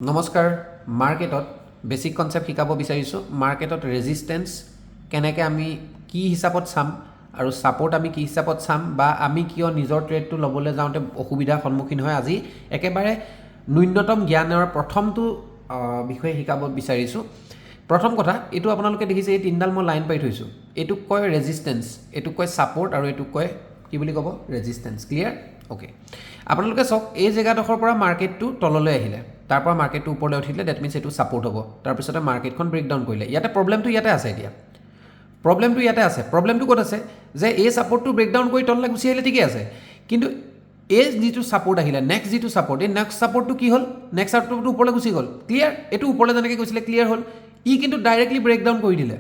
নমস্কাৰ মাৰ্কেটত basic concept শিকাব বিচাৰিছো মাৰ্কেটত ৰেজিস্ট্যান্স কেনেকৈ আমি কি হিচাপত চাম আৰু সাপোৰ্ট আমি কি হিচাপত চাম বা আমি কিয় নিজৰ ট্ৰেডটো লবলৈ যাওঁতে অসুবিধাৰ সন্মুখীন হয় আজি একেবাৰে ন্যূনতম জ্ঞানৰ প্ৰথমটো বিষয় শিকাব বিচাৰিছো প্ৰথম কথা এটো আপোনালোকে দেখিছে এই তিনডাল মই লাইন পাই থৈছো এটো কয় ৰেজিস্ট্যান্স এটো কয় সাপোৰ্ট আৰু এটো কয় কি বুলি ক'ব ৰেজিস্ট্যান্স ক্লিয়াৰ ওকে আপোনালোকে সক এই জায়গাডখৰ পৰা মাৰ্কেটটো তললৈ আহিলে তাৰ পৰা মাৰ্কেটটো ওপৰলৈ উঠিলে দ্যাট মিন্স এটো সাপোৰ্ট হ'ব তাৰ পিছতে মাৰ্কেটখন ব্ৰেকডাউন কৰিলে ইয়াতে প্ৰবলেমটো ইয়াতে আছে এতিয়া প্ৰবলেমটো ক'ত আছে যে এই সাপোৰ্টটো ব্ৰেকডাউন কৰি তললৈ গুচি আহিলে ঠিকই আছে কিন্তু এই যেটো সাপোর্ট আহিলে নেক্সট যেটো সাপোর্ট এই নেক্সট সাপোর্টটো কি হ'ল নেক্সট সাপোর্টটো ওপৰলৈ গুচি গ'ল ক্লিয়াৰ এটো ওপৰলৈ যেনেকৈ গৈছিলে ক্লিয়াৰ হ'ল ই কিন্তু ডাইৰেক্টলি ব্ৰেকডাউন কৰি দিলে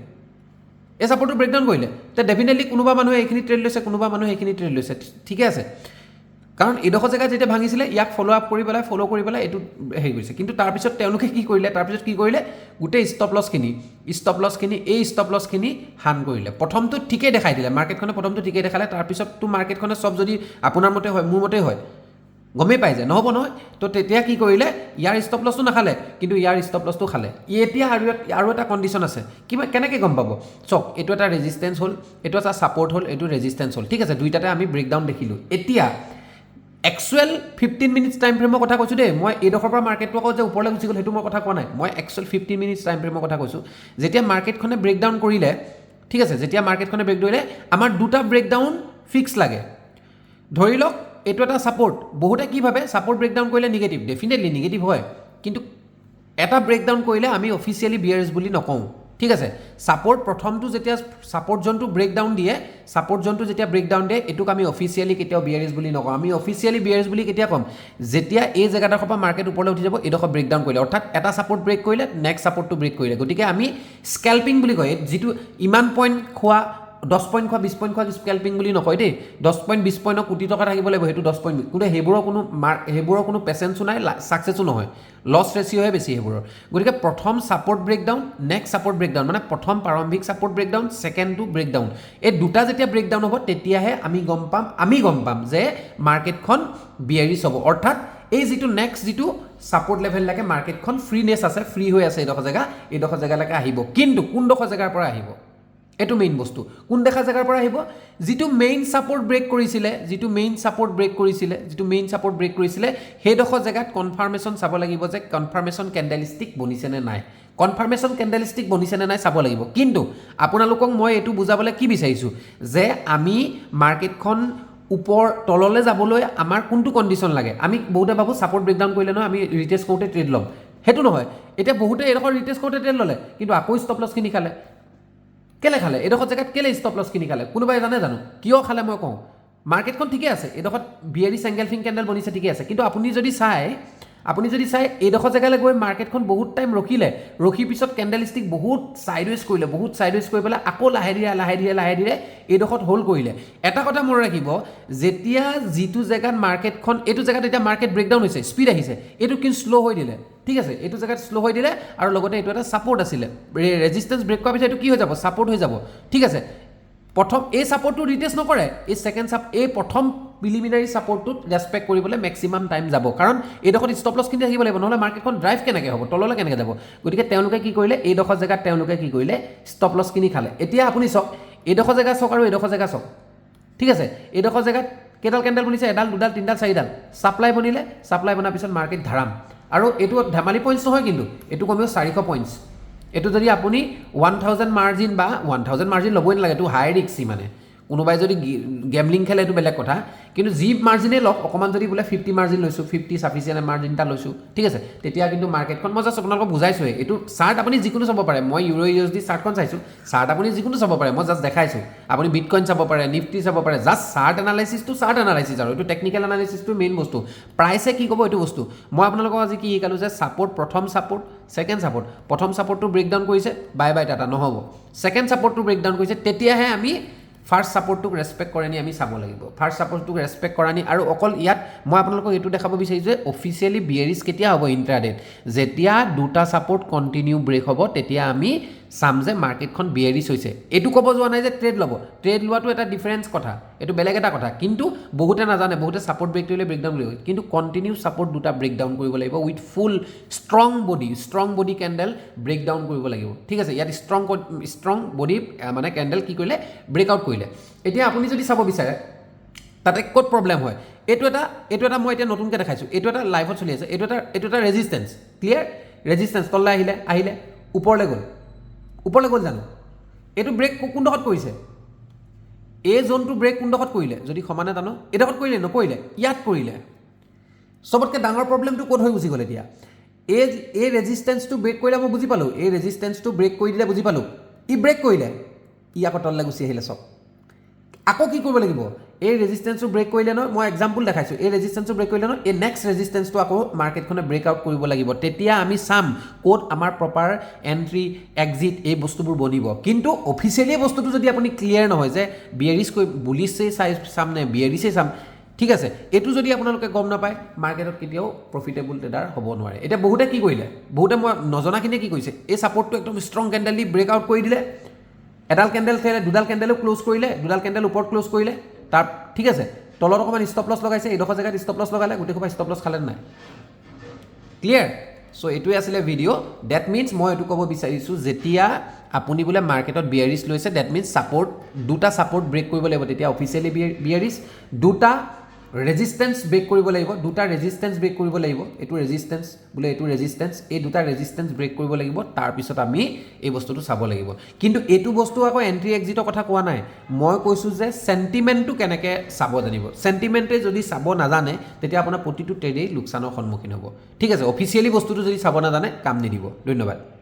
এই সাপোৰ্টটো ব্ৰেকডাউন কৰিলে তে ডেফিনেটলি কোনোবা মানুহে এইখিনি ট্ৰেড লৈছে কোনোবা মানুহে এইখিনি ট্ৰেড লৈছে ঠিক আছে কাৰণ এডোখৰ জায়গা যেতিয়া ভাঙিছিলে ইয়াক ফলো আপ কৰি পেলাই এটো হেৰি কৰিছে কিন্তু তাৰ পিছত তেওঁলোকে কি কৰিলে গোটে স্টপ লছ খিনি এই স্টপ লছ খিনি হান কৰিলে প্ৰথমটো ঠিকই দেখাই দিলে মাৰ্কেটখনে প্ৰথমটো ঠিকই দেখালে তাৰ পিছত তো মাৰ্কেটখনে সব যদি আপোনাৰ মতে হয় মোৰ মতে হয় গমেই পাই যায় নহব নহয় তো তেতিয়া কি কৰিলে ইয়াৰ স্টপ লছটো নাখালে কিন্তু ইয়াৰ স্টপ লছটো খালে এতিয়া আৰু এটা কন্ডিশন আছে কিবা কেনেকৈ গম পাব চক এটো এটা ৰেজিস্ট্যান্স হ'ল এটো এটা সাপোৰ্ট হ'ল এটো ৰেজিস্ট্যান্স হ'ল ঠিক আছে দুইটাতে আমি ব্ৰেকডাউন দেখিলো এতিয়া एक्चुअल 15 मिनिट्स टाइम फ्रेমৰ কথা কৈছো দে মই এডখৰ পৰা মাৰ্কেটটো আকৌ যে ওপৰলৈ গুচি গ'ল হেতু মই কথা কোৱা নাই মই एक्चुअल 15 মিনিটস টাইম ফ্ৰেমৰ কথা কৈছো যেতিয়া মাৰ্কেটখনে ব্ৰেকডাউন কৰিলে ঠিক আছে যেতিয়া মাৰ্কেটখনে ব্ৰেক কৰিলে আমাৰ দুটা ব্ৰেকডাউন ফিক্স লাগে ধৰি লওক এটো এটা সাপোৰ্ট বহুতে কি ভাবে সাপোৰ্ট ব্ৰেকডাউন কৰিলে নেগেটিভ ডেফিনেটলি নেগেটিভ হয় কিন্তু এটা ব্ৰেকডাউন কৰিলে আমি অফিচিয়ালি বিয়াৰিশ বুলি নকওঁ ঠিক আছে সাপোৰ্ট প্ৰথমটো যেতিয়া সাপোৰ্ট জনটো ব্ৰেকডাউন দিয়ে সাপোৰ্ট জনটো যেতিয়া ব্ৰেকডাউন দিয়ে এটুক আমি অফিচিয়ালি কেতিয়াও বিয়াৰিশ বুলি নকওঁ আমি অফিচিয়ালি বিয়াৰিশ বুলি কেতিয়া কম যেতিয়া এই জায়গাডখৰ পৰা মাৰ্কেট ওপৰলৈ উঠি যাব এডখৰ ব্ৰেকডাউন কৰিলে অৰ্থাৎ এটা সাপোৰ্ট ব্ৰেক কৰিলে নেক্সট সাপোৰ্টটো ব্ৰেক কৰিলে গতিকে আমি স্ক্যাল্পিং বুলি কয় যেটো ইমান পইণ্ট খোৱা 10 পইণ্ট খোৱা 20 পইণ্ট খোৱা স্ক্যাল্পিং বুলি নকয় দেই 10 পইণ্ট 20 পইণ্ট কোটি টকা থাকিব লাগিব হেতু 10 পইণ্ট কিন্তু হেবোৰৰ কোনো পেশেন্সও নাই সাকসেসও নহয় লস ৰেশিও হে বেছি হেবোৰৰ গতিকে প্ৰথম support breakdown next support breakdown মানে প্ৰথম প্ৰাৰম্ভিক support breakdown second two breakdown এই দুটা যেতিয়া ব্ৰেকডাউন হ'ব তেতিয়াহে আমি গম পাম যে মাৰ্কেটখন বিয়াৰিশ হ'ব অৰ্থাৎ এই যেটো নেক্সট যেটো সাপোৰ্ট লেভেল লাগে মাৰ্কেটখন ফ্ৰীনেস আছে ফ্ৰী হৈ আছে এডখৰ জায়গালৈকে আহিব কিন্তু কোনডখৰ জায়গাৰ পৰা আহিব এটো মেইন বস্তু কোন দেখা জায়গাৰ পৰা আহিব যেটো মেইন সাপোৰ্ট ব্ৰেক কৰিছিলে হেডখৰ জায়গাত কনফাৰ্মেশন চাব লাগিব যে কনফাৰ্মেশন ক্যান্ডেলস্টিক বনিছে নে নাই কনফাৰ্মেশন ক্যান্ডেলস্টিক বনিছে নে নাই চাব লাগিব কিন্তু আপোনালোকক মই এটো বুজাবলৈ কি বিচাৰিছো যে আমি মাৰ্কেটখন উপৰ তললৈ যাবলৈ আমাৰ কোনটো কন্ডিশন লাগে আমি বহুতে ভাবো সাপোৰ্ট ব্ৰেকডাউন কৰিলে নহয় আমি ৰিটেষ্ট কৰোতে ট্ৰেড ল'ম হেতু নহয় এটা বহুতে এডখৰ ৰিটেষ্ট কৰোতে ট্ৰেড ল'লে কিন্তু আকৌ ষ্টপ লছ খিনি খালে কেলে খালে এডখৰ জায়গাত কেলে ষ্টপ লছ খিনি খালে কোনোবাই জানো কিয় খালে মই কওঁ মাৰ্কেটখন ঠিকই আছে এডখৰ বিয়াৰিশ এংগেলফিং ক্যান্ডেল বনিছে ঠিকই আছে কিন্তু আপুনি যদি চাই এডখৰ জায়গালৈ গৈ মাৰ্কেটখন বহুত টাইম ৰখি পিছত ক্যান্ডেলস্টিক বহুত সাইডৱেজ কৰি পেলাই আকৌ লাহে ধীৰে এডখৰ হোল্ড কৰিলে এটা কথা মনত ৰাখিব যেতিয়া যেটো জায়গাত মাৰ্কেটখন এটো জায়গাত এটা মাৰ্কেট ব্ৰেকডাউন হৈছে স্পিড আহিছে এটো কিন স্লো হৈ দিলে ঠিক আছে এটো জায়গাত স্লো হৈ দিলে আৰু লগতে এটো এটা সাপোৰ্ট আছিল ৰেজিস্ট্যান্স ব্ৰেক কৰা পিছত এটো কি হৈ যাব সাপোৰ্ট হৈ যাব ঠিক আছে প্ৰথম এই সাপোৰ্টটো ৰিটেষ্ট নকৰে এই সেকেন্ড এই প্ৰথম প্ৰিলিমিনাৰী সাপোৰ্টটো ৰেসপেক্ট কৰিবলৈ ম্যাক্সিমাম টাইম যাব কাৰণ এডখৰ ষ্টপ লছ কিনি থাকিব লাগিব নহলে মাৰ্কেটখন ড্ৰাইভ কেনেকৈ হ'ব তললৈ কেনেকৈ যাব গতিকে তেওঁলোকে কি কৰিলে এডখৰ জায়গাত তেওঁলোকে কি কৰিলে ষ্টপ লছ কিনি খালে এতিয়া আপুনি চক এডখৰ জায়গা চক আৰু এডখৰ জায়গা চক ঠিক আছে এডখৰ জায়গাত কেইডাল ক্যান্ডেল বনিছে এডাল দুডাল তিনডাল চাৰিডাল সাপ্লাই বনাৰ পিছত মাৰ্কেট ধাৰাম আৰু এটো ধেমালি পইণ্টছ নহয় কিন্তু এটো কমেও 400 পইণ্টছ এটো যদি আপুনি 1000 মাৰ্জিন বা 1000 মাৰ্জিন ল'বই নালাগে এটো হাই ৰিস্কি মানে কোনোবাই যদি গেমলিং খেলে এটো বেলেগ কথা কিন্তু জি মাৰ্জিনে লওক অকমান যদি বোলে 50 মাৰ্জিন লৈছো 50 সাফিসিয়েন্ট মাৰ্জিনটা লৈছো ঠিক আছে তেতিয়া কিন্তু মাৰ্কেটখন মই জাস্ট আপোনালোকক বুজাইছো এটো চাৰ্ট আপুনি যিকোনো চাব পাৰে মই ইউৰো ইউএসডি চাৰ্টখন চাইছো চাৰ্ট আপুনি যিকোনো চাব পাৰে মই জাস্ট দেখাইছো আপুনি বিটকয়েন চাব পাৰে নিফটি চাব পাৰে জাস্ট চাৰ্ট এনালাইসিস আৰু এটো টেকনিক্যাল এনালাইসিসটো মেইন বস্তু প্ৰাইসে কি ক'ব এটো বস্তু মই আপোনালোকক আজি কি শিকালো যে সাপোর্ট প্ৰথম সাপোৰ্ট সেকেন্ড সাপোৰ্ট প্ৰথম সাপোৰ্টটো ব্ৰেকডাউন কৰিছে বাই টাটা নহব সেকেন্ড সাপোৰ্টটো ব্ৰেকডাউন কৰিছে তেতিয়াহে আমি ফাৰ্স্ট সাপোৰ্টটোক ৰেসপেক্ট কৰানি আমি চাব লাগিব ফাৰ্স্ট সাপোৰ্টটোক ৰেসপেক্ট কৰানি আৰু অকল ইয়াত মই আপোনালোকক এটো দেখাব বিচাৰিছো যে অফিচিয়ালি বিয়াৰিশ কেতিয়া হ'ব ইন্ট্ৰাডেত যেতিয়া দুটা সাপোৰ্ট কন্টিনিউ ব্ৰেক হ'ব তেতিয়া আমি চাম যে মাৰ্কেটখন বিয়াৰিছ হৈছে এইটো ক'ব যোৱা নাই যে ট্ৰেড ল'ব ট্ৰেড লোৱাটো এটা ডিফাৰেঞ্চ কথা এইটো বেলেগ এটা কথা কিন্তু বহুতে নাজানে বহুতে ছাপৰ্ট ব্ৰেক কৰিলে ব্ৰেকডাউন কৰিব কিন্তু কণ্টিনিউ ছাপৰ্ট দুটা ব্ৰেকডাউন কৰিব লাগিব with full strong body candle breakdown কৰিব লাগিব ঠিক আছে ইয়াত ষ্ট্ৰং বডি মানে কেণ্ডেল কি কৰিলে ব্ৰেকআউট কৰিলে এতিয়া আপুনি যদি চাব বিচাৰে তাতে ক'ত প্ৰব্লেম হয় এইটো এটা মই এতিয়া নতুনকৈ দেখাইছোঁ এইটো এটা লাইভত চলি আছে এইটো এটা ৰেজিষ্টেঞ্চ ক্লিয়াৰ ৰেজিষ্টেঞ্চ তললৈ আহিলে ওপৰলৈ গ'ল জানো এইটো ব্ৰেক কোনডোখৰত কৰিছে এই জোনটো ব্ৰেক কোনডোখৰত কৰিলে যদি সমানে জানো এইডোখৰত কৰিলে নকৰিলে ইয়াত কৰিলে চবতকৈ ডাঙৰ প্ৰব্লেমটো ক'ত হৈ গুচি গ'ল এতিয়া এই ৰেজিষ্টেঞ্চটো ব্ৰেক কৰিলে মই বুজি পালোঁ এই ৰেজিষ্টেঞ্চটো ব্ৰেক কৰি দিলে বুজি পালোঁ ই ব্ৰেক কৰিলে ই আকৌ তললৈ গুচি আহিলে চব আকৌ কি কৰিব লাগিব এই ৰেজিষ্টেঞ্চটো ব্ৰেক কৰিলে নহয় মই এক্সাম্পল দেখাইছোঁ এই ৰেজিষ্টেঞ্চটো ব্ৰেক কৰিলে নহয় এই নেক্সট ৰেজিষ্টেঞ্চটো আকৌ মাৰ্কেটখনে ব্ৰেকআউট কৰিব লাগিব তেতিয়া আমি চাম ক'ত আমাৰ প্ৰপাৰ এণ্ট্ৰি এক্সিট এই বস্তুবোৰ বনিব কিন্তু অফিচিয়েলি বস্তুটো যদি আপুনি ক্লিয়াৰ নহয় যে বিয়াৰিছ বুলিছেই চাম নে বিয়াৰিছেই চাম ঠিক আছে এইটো যদি আপোনালোকে গম নাপায় মাৰ্কেটত কেতিয়াও প্ৰফিটেবল ট্ৰেডাৰ হ'ব নোৱাৰে এতিয়া বহুতে কি কৰিলে বহুতে মই নজনাখিনিয়ে কি কৰিছে এই ছাপৰ্টটো একদম ষ্ট্ৰং কেণ্ডেল দি ব্ৰেকআউট কৰি দিলে এডাল কেণ্ডেল থৈলে দুডাল কেণ্ডেলো ক্লোজ কৰিলে দুডাল কেণ্ডেল ওপৰত ক্লোজ কৰিলে তাৰ ঠিক আছে তলত অকণমান ষ্টপ লছ লগাইছে এইডোখৰ জেগাত ষ্টপ লছ লগালে গোটেই সোপা ষ্টপ লছ খালে নাই ক্লিয়াৰ চ' এইটোৱে আছিলে ভিডিঅ' ডেট মিনছ মই এইটো ক'ব বিচাৰিছোঁ যেতিয়া আপুনি বোলে মাৰ্কেটত বিয়াৰিছ লৈছে ডেট মিনছ দুটা ছাপৰ্ট ব্ৰেক কৰিব লাগিব তেতিয়া অফিচিয়েলি বিয়াৰিছ দুটা ৰেজিষ্টেঞ্চ ব্ৰেক কৰিব লাগিব এইটো ৰেজিষ্টেঞ্চ বোলে এইটো ৰেজিষ্টেঞ্চ এই দুটা ৰেজিষ্টেঞ্চ ব্ৰেক কৰিব লাগিব তাৰপিছত আমি এই বস্তুটো চাব লাগিব কিন্তু এইটো বস্তু আকৌ এণ্ট্ৰি এক্সিটৰ কথা কোৱা নাই মই কৈছোঁ যে চেণ্টিমেণ্টটো কেনেকৈ চাব জানিব চেণ্টিমেণ্টে যদি চাব নাজানে তেতিয়া আপোনাৰ প্ৰতিটো ট্ৰেডেই লোকচানৰ সন্মুখীন হ'ব ঠিক আছে অফিচিয়েলি বস্তুটো যদি চাব নাজানে কাম নিদিব ধন্যবাদ